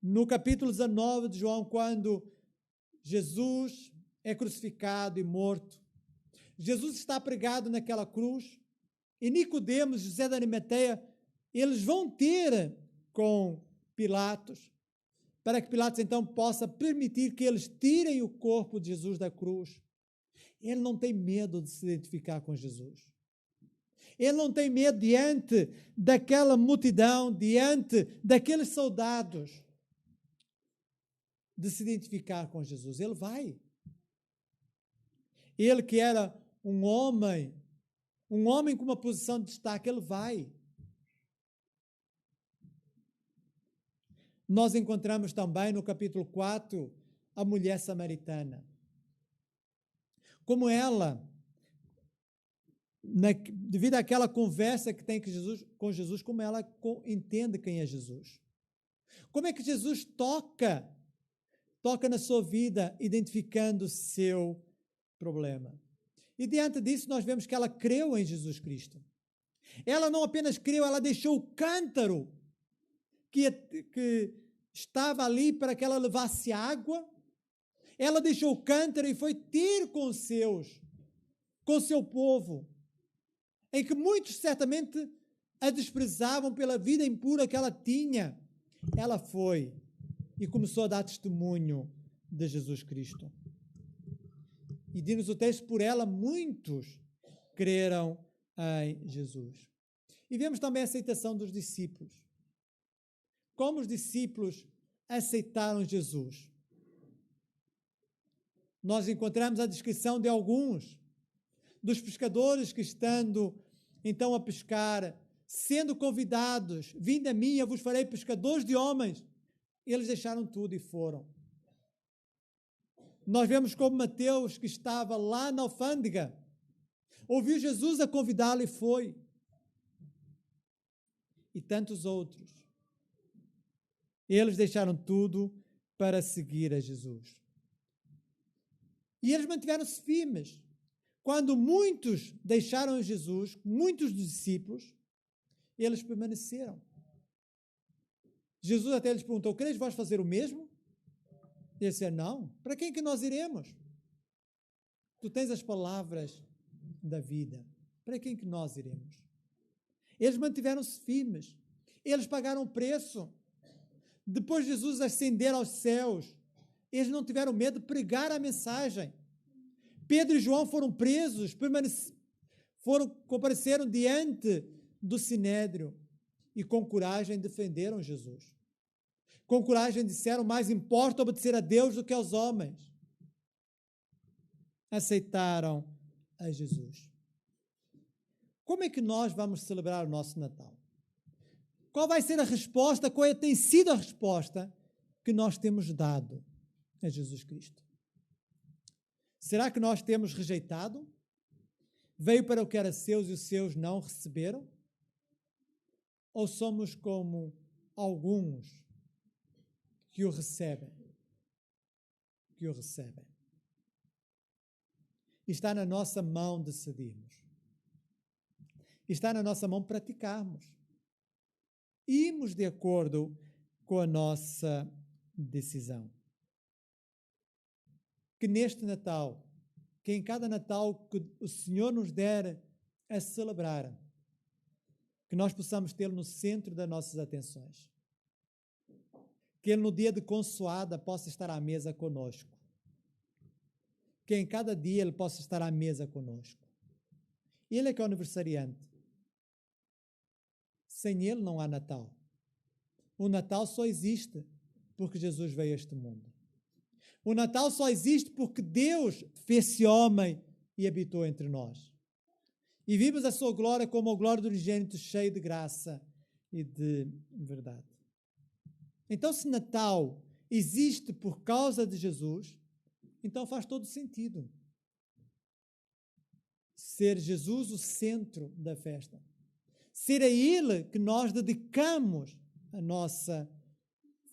no capítulo 19 de João, quando Jesus é crucificado e morto. Jesus está pregado naquela cruz e Nicodemos, José da Arimateia, eles vão ter com Pilatos, para que Pilatos então possa permitir que eles tirem o corpo de Jesus da cruz. Ele não tem medo de se identificar com Jesus. Ele não tem medo diante daquela multidão, diante daqueles soldados, de se identificar com Jesus. Ele vai. Ele que era um homem com uma posição de destaque, ele vai. Nós encontramos também no capítulo 4 a mulher samaritana. Como ela, devido àquela conversa que tem com Jesus, como ela entende quem é Jesus. Como é que Jesus toca na sua vida, identificando o seu problema. E diante disso nós vemos que ela creu em Jesus Cristo. Ela não apenas creu, ela deixou o cântaro que estava ali para que ela levasse água. Ela deixou o cântaro e foi ter com o seu povo, em que muitos certamente a desprezavam pela vida impura que ela tinha. Ela foi e começou a dar testemunho de Jesus Cristo. E diz-nos o texto, por ela muitos creram em Jesus. E vemos também a aceitação dos discípulos. Como os discípulos aceitaram Jesus. Nós encontramos a descrição de alguns dos pescadores que, estando então a pescar, sendo convidados, vinde a mim, eu vos farei pescadores de homens. Eles deixaram tudo e foram. Nós vemos como Mateus, que estava lá na alfândega, ouviu Jesus a convidá-lo e foi. E tantos outros. Eles deixaram tudo para seguir a Jesus. E eles mantiveram-se firmes. Quando muitos deixaram Jesus, muitos dos discípulos, eles permaneceram. Jesus até lhes perguntou, quereis vós fazer o mesmo? E eles disseram, não. Para quem que nós iremos? Tu tens as palavras da vida. Para quem que nós iremos? Eles mantiveram-se firmes. Eles pagaram o preço. Depois de Jesus ascender aos céus, eles não tiveram medo de pregar a mensagem. Pedro e João foram presos, compareceram diante do Sinédrio e com coragem defenderam Jesus. Com coragem disseram, mais importa obedecer a Deus do que aos homens. Aceitaram a Jesus. Como é que nós vamos celebrar o nosso Natal? Qual vai ser a resposta? Qual tem sido a resposta que nós temos dado a Jesus Cristo? Será que nós temos rejeitado? Veio para o que era seus e os seus não receberam? Ou somos como alguns que o recebem? Está na nossa mão decidirmos. Está na nossa mão praticarmos. Irmos de acordo com a nossa decisão. Que neste Natal, que em cada Natal que o Senhor nos der a celebrar, que nós possamos tê-lo no centro das nossas atenções. Que Ele no dia de consoada possa estar à mesa conosco. Que em cada dia Ele possa estar à mesa conosco. Ele é que é o aniversariante. Sem Ele não há Natal. O Natal só existe porque Jesus veio a este mundo. O Natal só existe porque Deus fez-se homem e habitou entre nós. E vimos a sua glória como a glória do unigênito, cheio de graça e de verdade. Então, se Natal existe por causa de Jesus, então faz todo sentido ser Jesus o centro da festa. Ser a Ele que nós dedicamos a nossa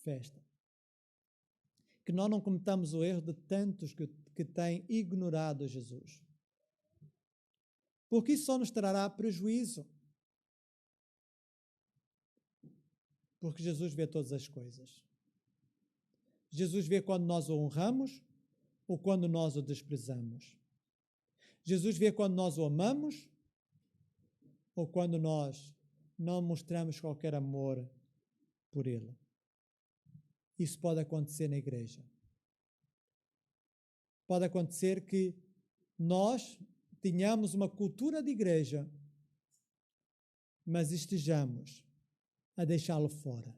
festa. Que nós não cometamos o erro de tantos que têm ignorado Jesus. Porque isso só nos trará prejuízo. Porque Jesus vê todas as coisas. Jesus vê quando nós o honramos ou quando nós o desprezamos. Jesus vê quando nós o amamos ou quando nós não mostramos qualquer amor por Ele. Isso pode acontecer na igreja. Pode acontecer que nós tenhamos uma cultura de igreja, mas estejamos a deixá-lo fora.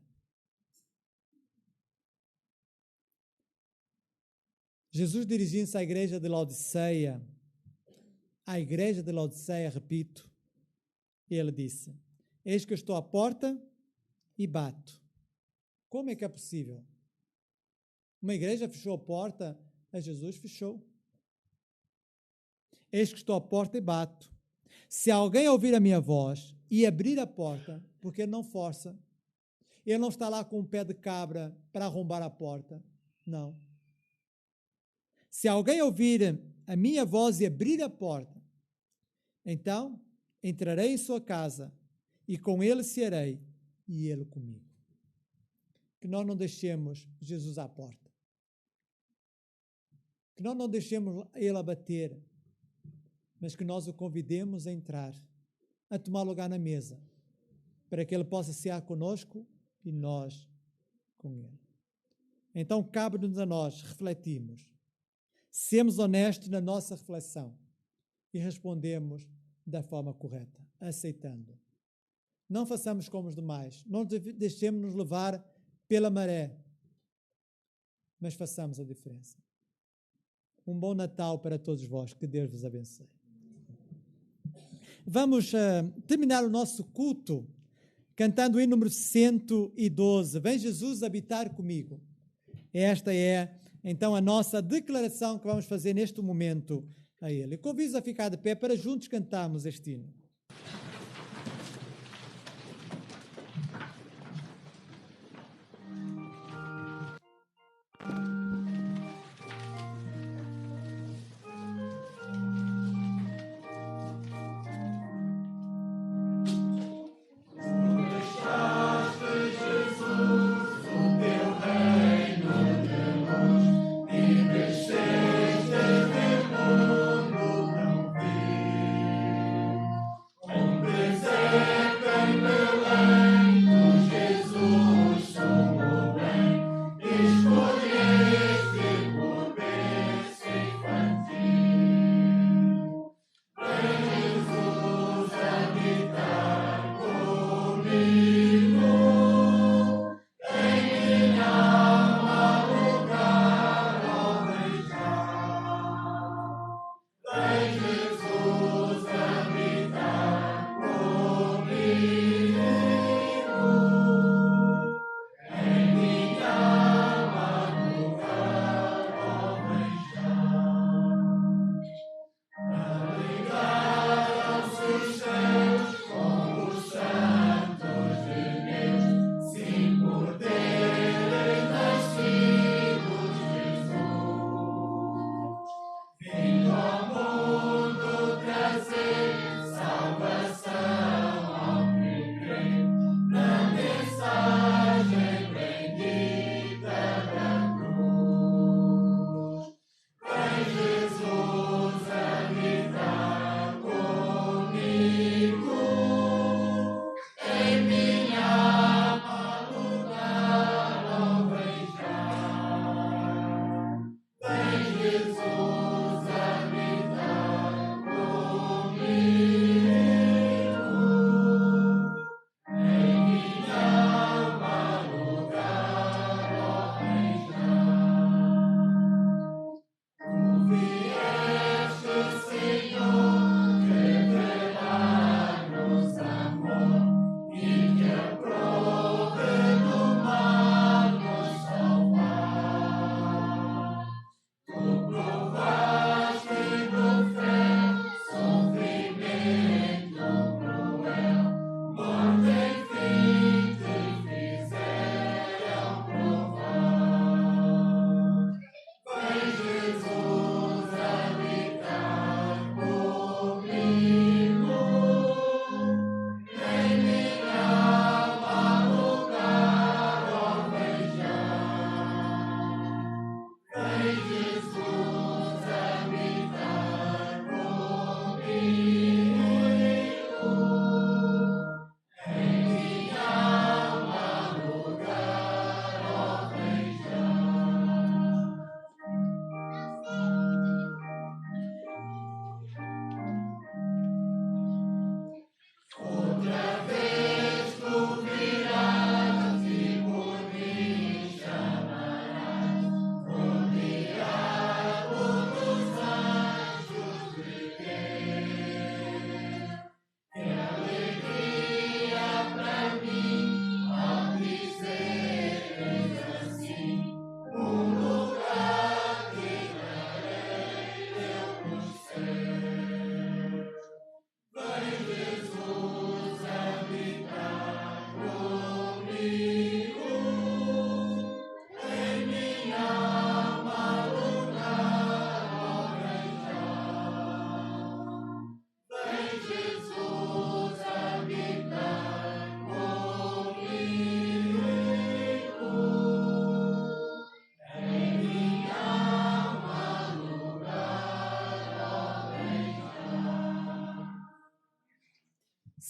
Jesus, dirigindo-se à igreja de Laodiceia, repito, ele disse: eis que eu estou à porta e bato. Como é que é possível? Uma igreja fechou a porta, a Jesus fechou. Eis que estou à porta e bato. Se alguém ouvir a minha voz e abrir a porta, porque ele não força, ele não está lá com um pé de cabra para arrombar a porta, não. Se alguém ouvir a minha voz e abrir a porta, então entrarei em sua casa e com ele cearei e ele comigo. Que nós não deixemos Jesus à porta. Que nós não deixemos ele a bater, mas que nós o convidemos a entrar, a tomar lugar na mesa, para que ele possa cear conosco e nós com ele. Então cabe-nos a nós refletirmos, sermos honestos na nossa reflexão e respondemos da forma correta, aceitando. Não façamos como os demais, não deixemos-nos levar pela maré, mas façamos a diferença. Um bom Natal para todos vós, que Deus vos abençoe. Vamos terminar o nosso culto cantando o hino número 112. Vem Jesus habitar comigo. Esta é, então, a nossa declaração que vamos fazer neste momento a Ele. Convido-vos a ficar de pé para juntos cantarmos este hino.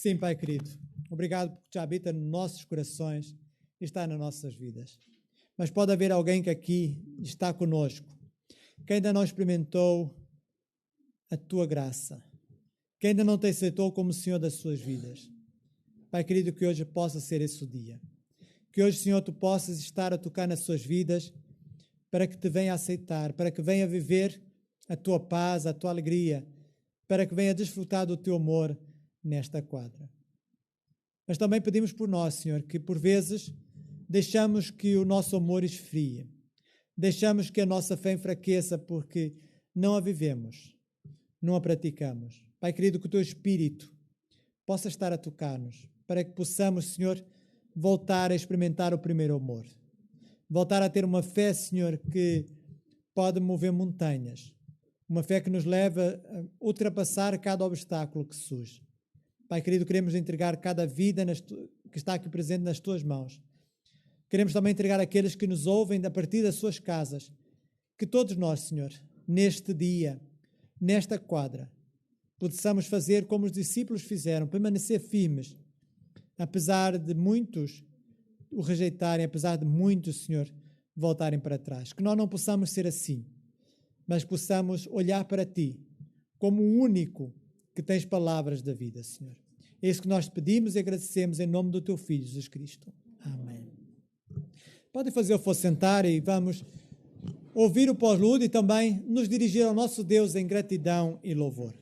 Sim, Pai querido. Obrigado porque já habita nos nossos corações e está nas nossas vidas. Mas pode haver alguém que aqui está conosco, que ainda não experimentou a Tua graça, que ainda não Te aceitou como Senhor das suas vidas. Pai querido, que hoje possa ser esse o dia. Que hoje, Senhor, Tu possas estar a tocar nas suas vidas para que Te venha aceitar, para que venha viver a Tua paz, a Tua alegria, para que venha desfrutar do Teu amor nesta quadra. Mas também pedimos por nós, Senhor, que por vezes deixamos que o nosso amor esfrie, deixamos que a nossa fé enfraqueça porque não a vivemos, não a praticamos. Pai querido, que o Teu Espírito possa estar a tocar-nos, para que possamos, Senhor, voltar a experimentar o primeiro amor. Voltar a ter uma fé, Senhor, que pode mover montanhas. Uma fé que nos leva a ultrapassar cada obstáculo que surge. Pai querido, queremos entregar cada vida que está aqui presente nas Tuas mãos. Queremos também entregar aqueles que nos ouvem a partir das suas casas. Que todos nós, Senhor, neste dia, nesta quadra, possamos fazer como os discípulos fizeram, permanecer firmes, apesar de muitos o rejeitarem, apesar de muitos, Senhor, voltarem para trás. Que nós não possamos ser assim, mas possamos olhar para Ti como o único que tens palavras da vida, Senhor. É isso que nós te pedimos e agradecemos em nome do Teu Filho, Jesus Cristo. Amém. Podem fazer o for sentar e vamos ouvir o pós-ludo e também nos dirigir ao nosso Deus em gratidão e louvor.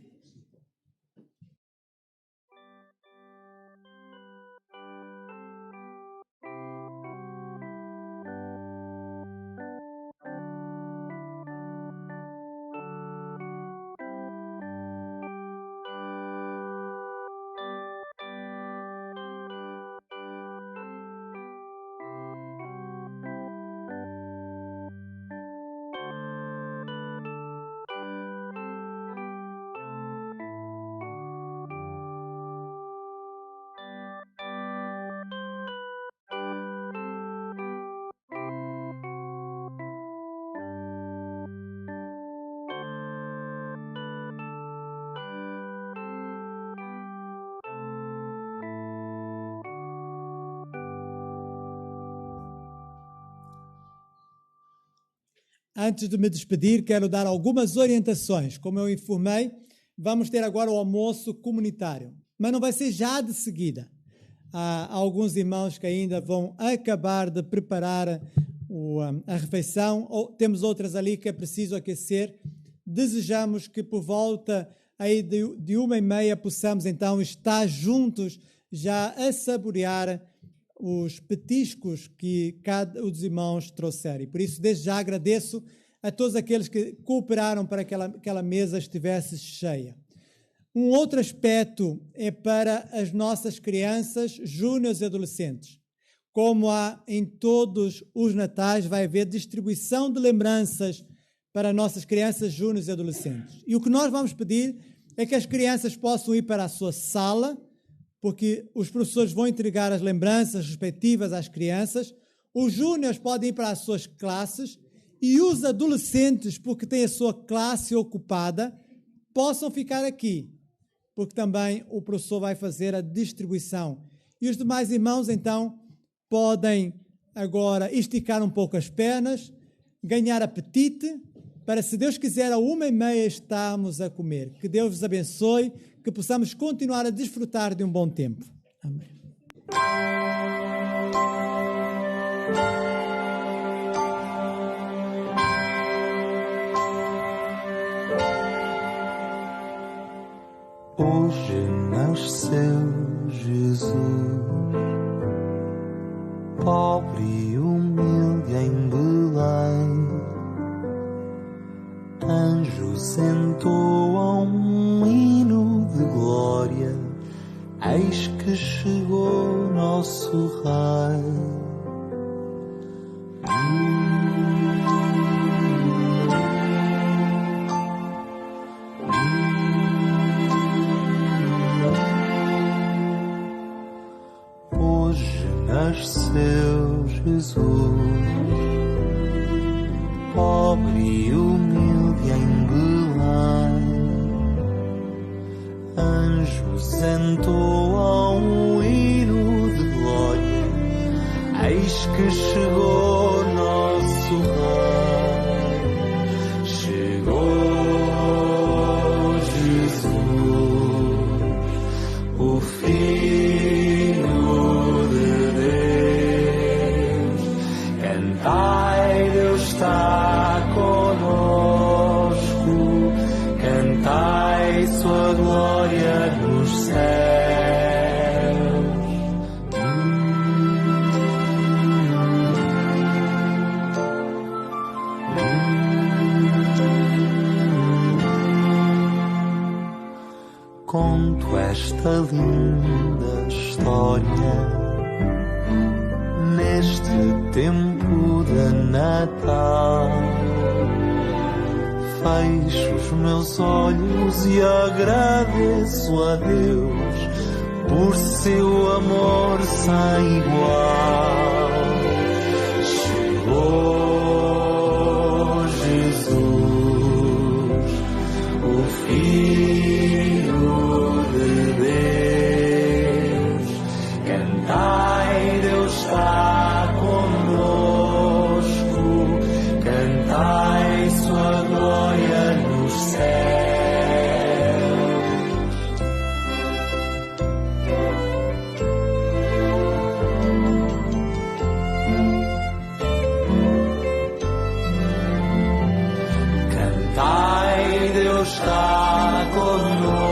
Antes de me despedir, quero dar algumas orientações. Como eu informei, vamos ter agora o almoço comunitário, mas não vai ser já de seguida. Há alguns irmãos que ainda vão acabar de preparar a refeição, ou temos outras ali que é preciso aquecer. Desejamos que por volta aí de 1h30 possamos então estar juntos já a saborear os petiscos que cada um dos irmãos trouxeram. E por isso, desde já agradeço a todos aqueles que cooperaram para que aquela mesa estivesse cheia. Um outro aspecto é para as nossas crianças, júniores e adolescentes. Como há em todos os natais, vai haver distribuição de lembranças para nossas crianças, júniores e adolescentes. E o que nós vamos pedir é que as crianças possam ir para a sua sala, porque os professores vão entregar as lembranças respectivas às crianças, os júniores podem ir para as suas classes e os adolescentes, porque têm a sua classe ocupada, possam ficar aqui, porque também o professor vai fazer a distribuição. E os demais irmãos, então, podem agora esticar um pouco as pernas, ganhar apetite, para, se Deus quiser, à 1h30 estarmos a comer. Que Deus vos abençoe, que possamos continuar a desfrutar de um bom tempo. Amém. Hoje nasceu Jesus, pobre e humilde em Belém. Anjos entoam um hino de glória, eis que chegou nosso Rei. Hoje nasceu Jesus, pobre e humilde em Belém. Anjos entoam um hino de glória, eis que chegou nosso Rei. Chegou Jesus, o Filho de Deus. Cantai, Deus está conosco, cantai sua glória nos céus. Conto esta linda história neste tempo de Natal. Fecho os meus olhos e agradeço a Deus por seu amor sem igual. Chegou Jesus, o Filho de Deus. Cantai, Deus está conosco, cantai sua glória nos céus. Cantai, Deus está conosco,